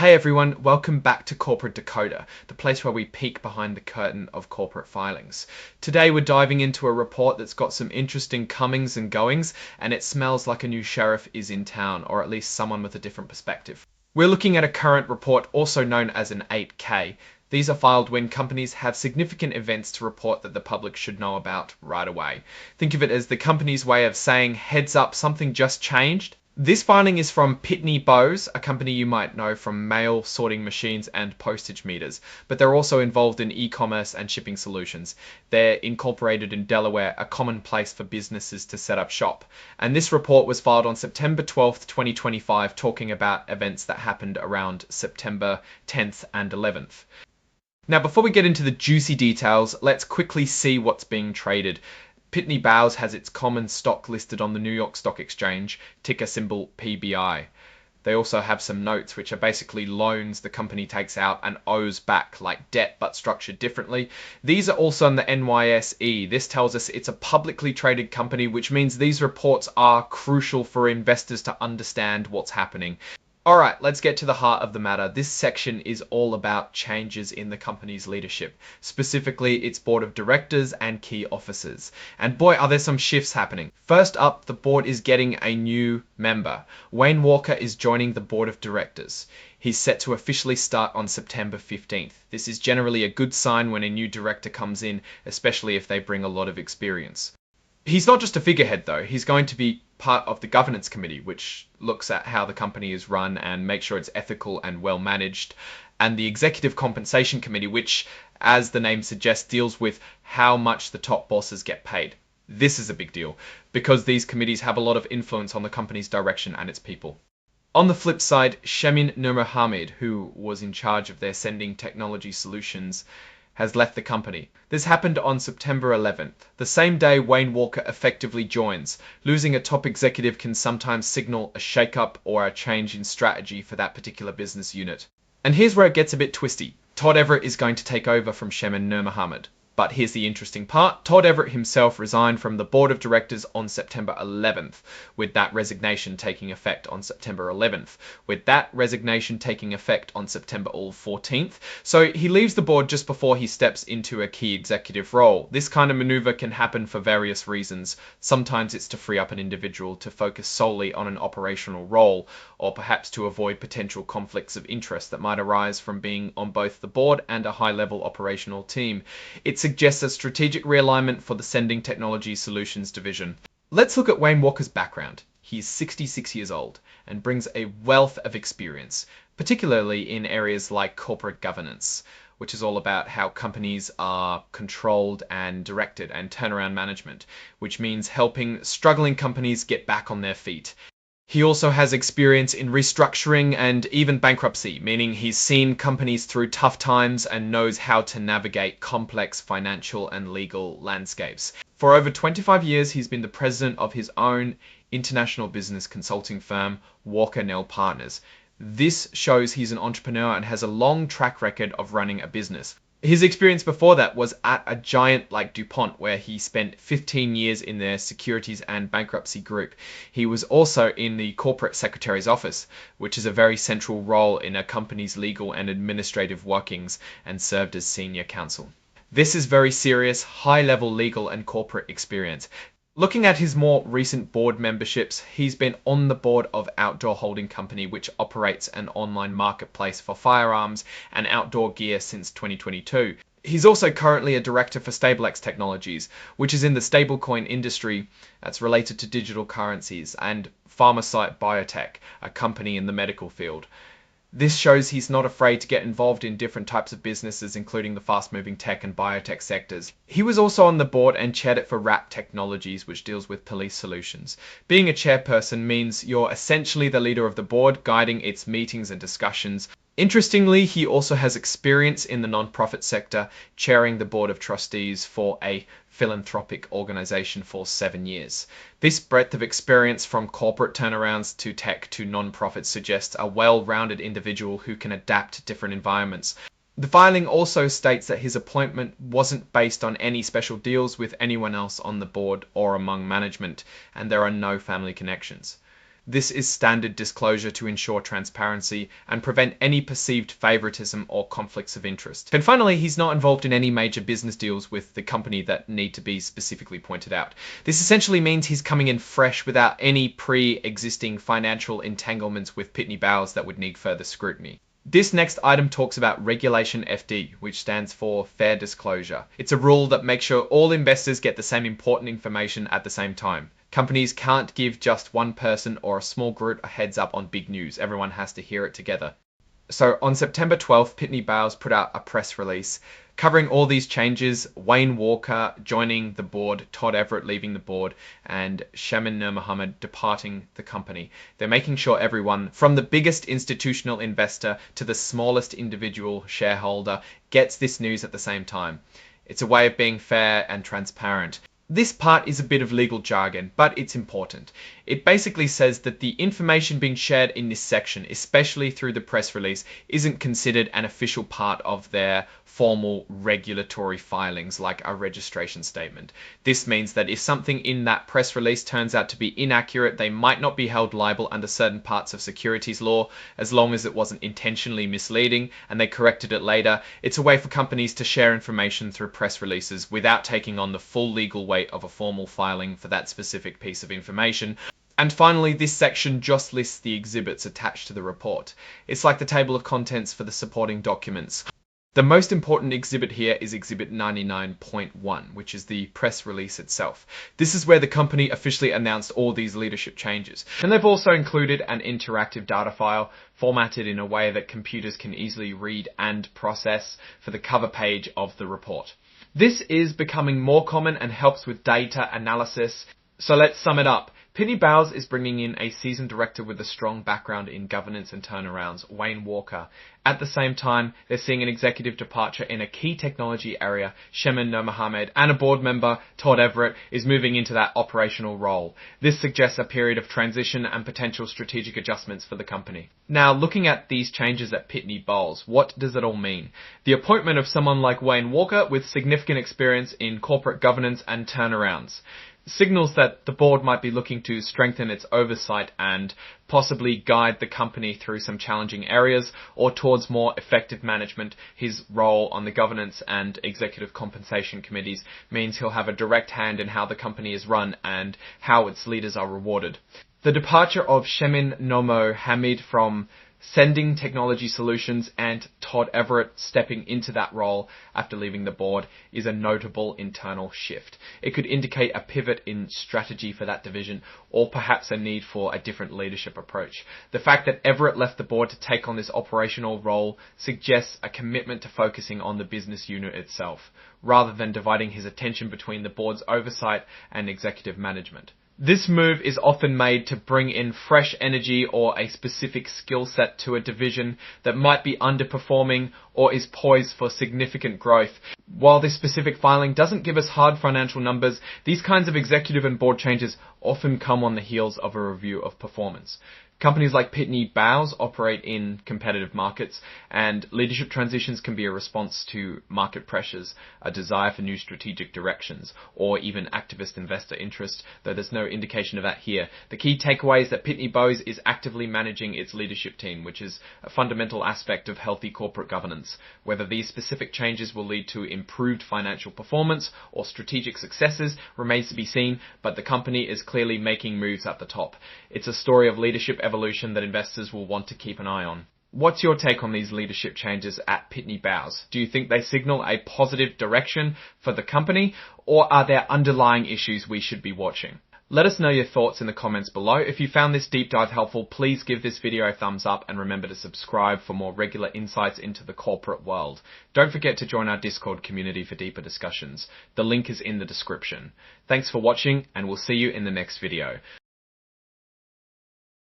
Hey everyone, welcome back to Corporate Decoder, the place where we peek behind the curtain of corporate filings. Today we're diving into a report that's got some interesting comings and goings, and it smells like a new sheriff is in town, or at least someone with a different perspective. We're looking at a current report, also known as an 8K. These are filed when companies have significant events to report that the public should know about right away. Think of it as the company's way of saying, heads up, something just changed. This filing is from Pitney, a company you might know from mail sorting machines and postage meters, but they're also involved in e-commerce and shipping solutions. They're incorporated in Delaware, a common place for businesses to set up shop. And this report was filed on September 12th, 2025, talking about events that happened around September 10th and 11th. Now, before we get into the juicy details, let's quickly see what's being traded. Pitney Bowes has its common stock listed on the New York Stock Exchange, ticker symbol PBI. They also have some notes, which are basically loans the company takes out and owes back, like debt but structured differently. These are also on the NYSE. This tells us it's a publicly traded company, which means these reports are crucial for investors to understand what's happening. Alright, let's get to the heart of the matter. This section is all about changes in the company's leadership, specifically its board of directors and key officers. And boy, are there some shifts happening. First up, the board is getting a new member. Wayne Walker is joining the board of directors. He's set to officially start on September 15th. This is generally a good sign when a new director comes in, especially if they bring a lot of experience. He's not just a figurehead though, he's going to be part of the governance committee, which looks at how the company is run and make sure it's ethical and well managed, and the executive compensation committee, which, as the name suggests, deals with how much the top bosses get paid. This is a big deal, because these committees have a lot of influence on the company's direction and its people. On the flip side, Shemin Nurmohamed, who was in charge of their sending technology solutions, has left the company. This happened on September 11th, the same day Wayne Walker effectively joins. Losing a top executive can sometimes signal a shakeup or a change in strategy for that particular business unit. And here's where it gets a bit twisty. Todd Everett is going to take over from Shemin Nurmohamed. But here's the interesting part. Todd Everett himself resigned from the board of directors on September 11th, with that resignation taking effect on September 11th, with that resignation taking effect on September 14th. So he leaves the board just before he steps into a key executive role. This kind of maneuver can happen for various reasons. Sometimes it's to free up an individual to focus solely on an operational role, or perhaps to avoid potential conflicts of interest that might arise from being on both the board and a high-level operational team. It suggests a strategic realignment for the Sending Technology Solutions division. Let's look at Wayne Walker's background. He's 66 years old and brings a wealth of experience, particularly in areas like corporate governance, which is all about how companies are controlled and directed, and turnaround management, which means helping struggling companies get back on their feet. He also has experience in restructuring and even bankruptcy, meaning he's seen companies through tough times and knows how to navigate complex financial and legal landscapes. For over 25 years, he's been the president of his own international business consulting firm, Walker Nell Partners. This shows he's an entrepreneur and has a long track record of running a business. His experience before that was at a giant like DuPont, where he spent 15 years in their securities and bankruptcy group. He was also in the corporate secretary's office, which is a very central role in a company's legal and administrative workings, and served as senior counsel. This is very serious, high-level legal and corporate experience. Looking at his more recent board memberships, he's been on the board of Outdoor Holding Company, which operates an online marketplace for firearms and outdoor gear since 2022. He's also currently a director for StableX Technologies, which is in the stablecoin industry that's related to digital currencies, and Pharmasite Biotech, a company in the medical field. This shows he's not afraid to get involved in different types of businesses, including the fast-moving tech and biotech sectors. He was also on the board and chaired it for Wrap Technologies, which deals with police solutions. Being a chairperson means you're essentially the leader of the board, guiding its meetings and discussions. Interestingly, he also has experience in the non-profit sector, chairing the board of trustees for a philanthropic organization for 7 years. This breadth of experience, from corporate turnarounds to tech to non-profit, suggests a well-rounded individual who can adapt to different environments. The filing also states that his appointment wasn't based on any special deals with anyone else on the board or among management, and there are no family connections. This is standard disclosure to ensure transparency and prevent any perceived favoritism or conflicts of interest. And finally, he's not involved in any major business deals with the company that need to be specifically pointed out. This essentially means he's coming in fresh without any pre-existing financial entanglements with Pitney Bowes that would need further scrutiny. This next item talks about Regulation FD, which stands for Fair Disclosure. It's a rule that makes sure all investors get the same important information at the same time. Companies can't give just one person or a small group a heads up on big news. Everyone has to hear it together. So on September 12th, Pitney Bowes put out a press release covering all these changes: Wayne Walker joining the board, Todd Everett leaving the board, and Shemin Nurmohamed departing the company. They're making sure everyone, from the biggest institutional investor to the smallest individual shareholder, gets this news at the same time. It's a way of being fair and transparent. This part is a bit of legal jargon, but it's important. It basically says that the information being shared in this section, especially through the press release, isn't considered an official part of their formal regulatory filings like a registration statement. This means that if something in that press release turns out to be inaccurate, they might not be held liable under certain parts of securities law, as long as it wasn't intentionally misleading and they corrected it later. It's a way for companies to share information through press releases without taking on the full legal weight of a formal filing for that specific piece of information. And finally, this section just lists the exhibits attached to the report. It's like the table of contents for the supporting documents. The most important exhibit here is Exhibit 99.1, which is the press release itself. This is where the company officially announced all these leadership changes. And they've also included an interactive data file formatted in a way that computers can easily read and process for the cover page of the report. This is becoming more common and helps with data analysis. So let's sum it up. Pitney Bowes is bringing in a seasoned director with a strong background in governance and turnarounds, Wayne Walker. At the same time, they're seeing an executive departure in a key technology area, Shemin Nurmohamed, and a board member, Todd Everett, is moving into that operational role. This suggests a period of transition and potential strategic adjustments for the company. Now, looking at these changes at Pitney Bowes, what does it all mean? The appointment of someone like Wayne Walker with significant experience in corporate governance and turnarounds signals that the board might be looking to strengthen its oversight and possibly guide the company through some challenging areas or towards more effective management. His role on the governance and executive compensation committees means he'll have a direct hand in how the company is run and how its leaders are rewarded. The departure of Shemin Nurmohamed from Sending Technology Solutions and Todd Everett stepping into that role after leaving the board is a notable internal shift. It could indicate a pivot in strategy for that division or perhaps a need for a different leadership approach. The fact that Everett left the board to take on this operational role suggests a commitment to focusing on the business unit itself, rather than dividing his attention between the board's oversight and executive management. This move is often made to bring in fresh energy or a specific skill set to a division that might be underperforming or is poised for significant growth. While this specific filing doesn't give us hard financial numbers, these kinds of executive and board changes often come on the heels of a review of performance. Companies like Pitney Bowes operate in competitive markets, and leadership transitions can be a response to market pressures, a desire for new strategic directions, or even activist investor interest, though there's no indication of that here. The key takeaway is that Pitney Bowes is actively managing its leadership team, which is a fundamental aspect of healthy corporate governance. Whether these specific changes will lead to improved financial performance or strategic successes remains to be seen, but the company is clearly making moves at the top. It's a story of leadership evolution that investors will want to keep an eye on. What's your take on these leadership changes at Pitney Bowes? Do you think they signal a positive direction for the company, or are there underlying issues we should be watching? Let us know your thoughts in the comments below. If you found this deep dive helpful, please give this video a thumbs up and remember to subscribe for more regular insights into the corporate world. Don't forget to join our Discord community for deeper discussions. The link is in the description. Thanks for watching, and we'll see you in the next video.